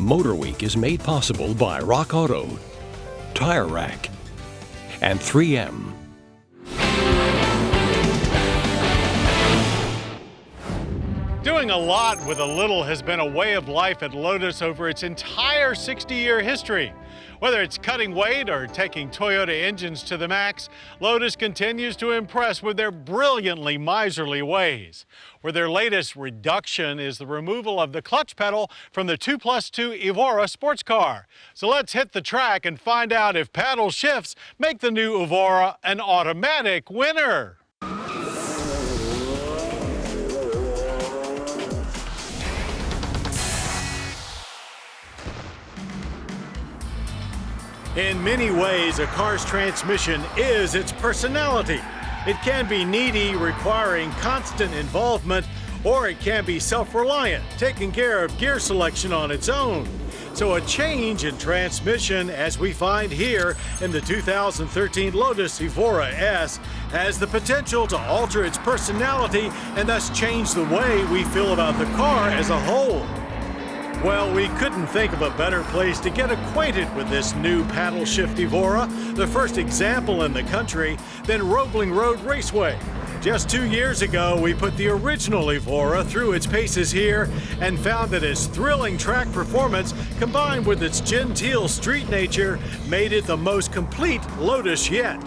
MotorWeek is made possible by Rock Auto, Tire Rack, and 3M. Doing a lot with a little has been a way of life at Lotus over its entire 60-year history. Whether it's cutting weight or taking Toyota engines to the max, Lotus continues to impress with their brilliantly miserly ways. Where their latest reduction is the removal of the clutch pedal from the 2+2 Evora sports car. So let's hit the track and find out if paddle shifts make the new Evora an automatic winner. In many ways, a car's transmission is its personality. It can be needy, requiring constant involvement, or it can be self-reliant, taking care of gear selection on its own. So a change in transmission, as we find here in the 2013 Lotus Evora S, has the potential to alter its personality and thus change the way we feel about the car as a whole. Well, we couldn't think of a better place to get acquainted with this new paddle shift Evora, the first example in the country, than Roebling Road Raceway. Just 2 years ago, we put the original Evora through its paces here and found that its thrilling track performance, combined with its genteel street nature, made it the most complete Lotus yet.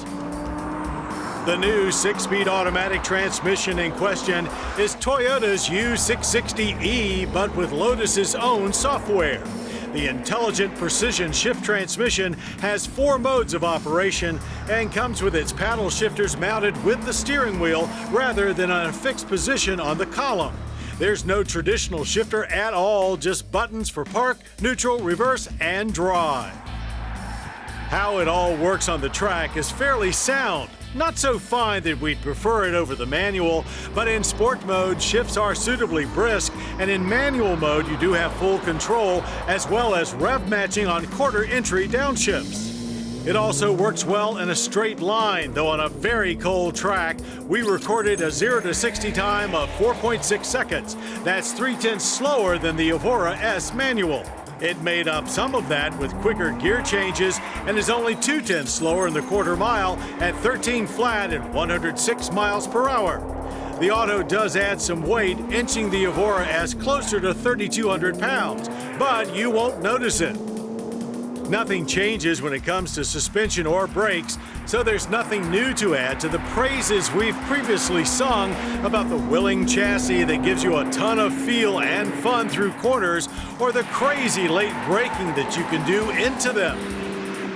The new 6-speed automatic transmission in question is Toyota's U660E, but with Lotus's own software. The intelligent precision shift transmission has 4 modes of operation and comes with its paddle shifters mounted with the steering wheel rather than in a fixed position on the column. There's no traditional shifter at all, just buttons for park, neutral, reverse, and drive. How it all works on the track is fairly sound. Not so fine that we'd prefer it over the manual, but in sport mode, shifts are suitably brisk, and in manual mode, you do have full control, as well as rev matching on quarter entry downshifts. It also works well in a straight line, though on a very cold track, we recorded a 0 to 60 time of 4.6 seconds. That's 3/10 slower than the Evora S manual. It made up some of that with quicker gear changes and is only 2/10 slower in the quarter mile at 13 flat and 106 miles per hour. The auto does add some weight, inching the Evora S closer to 3,200 pounds, but you won't notice it. Nothing changes when it comes to suspension or brakes, so there's nothing new to add to the praises we've previously sung about the willing chassis that gives you a ton of feel and fun through corners, or the crazy late braking that you can do into them.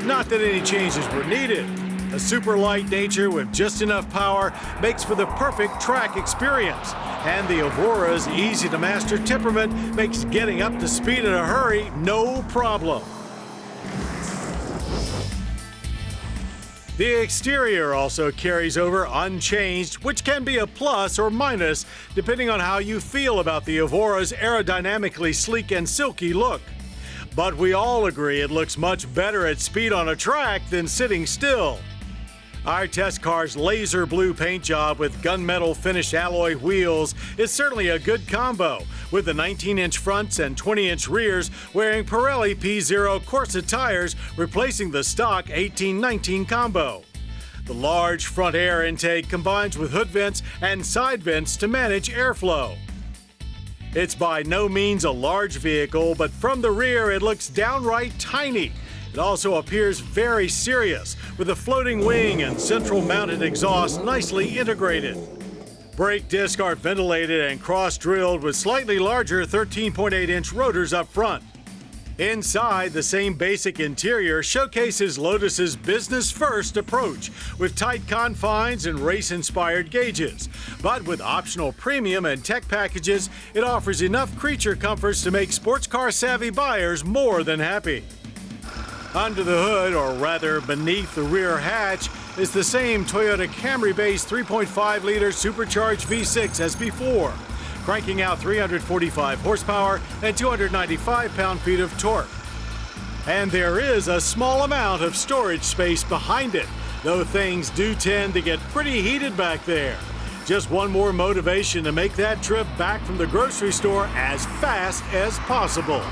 Not that any changes were needed. A super light nature with just enough power makes for the perfect track experience, and the Evora's easy-to-master temperament makes getting up to speed in a hurry no problem. The exterior also carries over unchanged, which can be a plus or minus depending on how you feel about the Evora's aerodynamically sleek and silky look. But we all agree it looks much better at speed on a track than sitting still. Our test car's laser blue paint job with gunmetal finished alloy wheels is certainly a good combo, with the 19-inch fronts and 20-inch rears wearing Pirelli P0 Corsa tires replacing the stock 18-19 combo. The large front air intake combines with hood vents and side vents to manage airflow. It's by no means a large vehicle, but from the rear it looks downright tiny. It also appears very serious, with a floating wing and central mounted exhaust nicely integrated. Brake discs are ventilated and cross-drilled with slightly larger 13.8-inch rotors up front. Inside, the same basic interior showcases Lotus's business-first approach, with tight confines and race-inspired gauges. But with optional premium and tech packages, it offers enough creature comforts to make sports car-savvy buyers more than happy. Under the hood, or rather beneath the rear hatch, is the same Toyota Camry-based 3.5-liter supercharged V6 as before, cranking out 345 horsepower and 295 pound-feet of torque. And there is a small amount of storage space behind it, though things do tend to get pretty heated back there. Just one more motivation to make that trip back from the grocery store as fast as possible.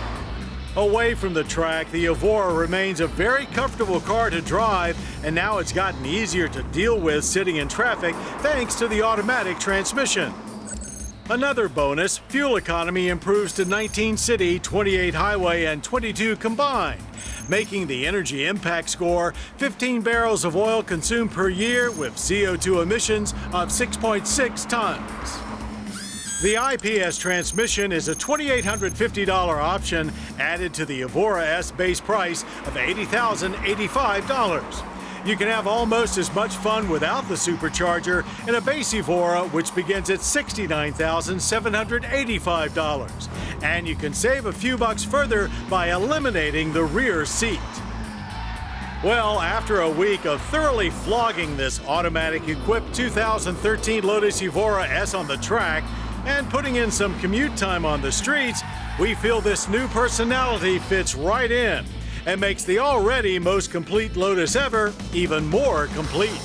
Away from the track, the Evora remains a very comfortable car to drive, and now it's gotten easier to deal with sitting in traffic thanks to the automatic transmission. Another bonus, fuel economy improves to 19 city, 28 highway, and 22 combined, making the energy impact score 15 barrels of oil consumed per year with CO2 emissions of 6.6 tons. The IPS transmission is a $2,850 option added to the Evora S base price of $80,085. You can have almost as much fun without the supercharger in a base Evora, which begins at $69,785. And you can save a few bucks further by eliminating the rear seat. Well, after a week of thoroughly flogging this automatic-equipped 2013 Lotus Evora S on the track, and putting in some commute time on the streets, we feel this new personality fits right in and makes the already most complete Lotus ever even more complete.